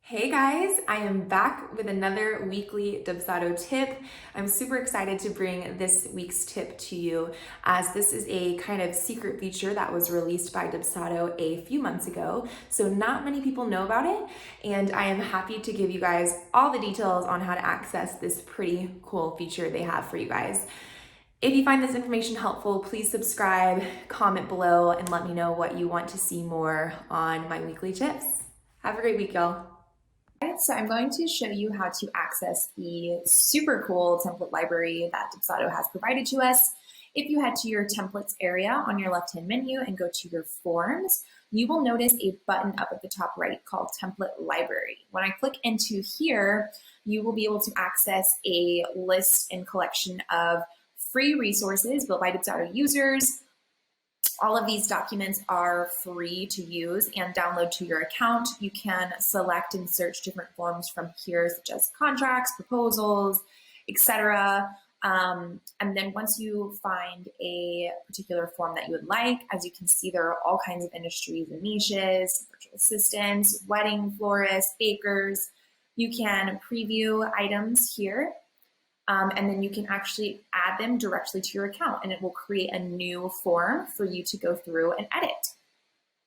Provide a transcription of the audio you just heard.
Hey guys, I am back with another weekly Dubsado tip. I'm super excited to bring this week's tip to you as this is a kind of secret feature that was released by Dubsado a few months ago. So not many people know about it, and I am happy to give you guys all the details on how to access this pretty cool feature they have for you guys. If you find this information helpful, please subscribe, comment below, and let me know what you want to see more on my weekly tips. Have a great week, y'all. So I'm going to show you how to access the super cool template library that Dubsado has provided to us. If you head to your templates area on your left-hand menu and go to your forms, you will notice a button up at the top right called Template Library. When I click into here, you will be able to access a list and collection of free resources built by Dubsado users. All of these documents are free to use and download to your account. You can select and search different forms from here, such as contracts, proposals, etc. And then once you find a particular form that you would like, as you can see, there are all kinds of industries and niches, virtual assistants, wedding florists, bakers. You can preview items here, and then you can actually add them directly to your account and it will create a new form for you to go through and edit.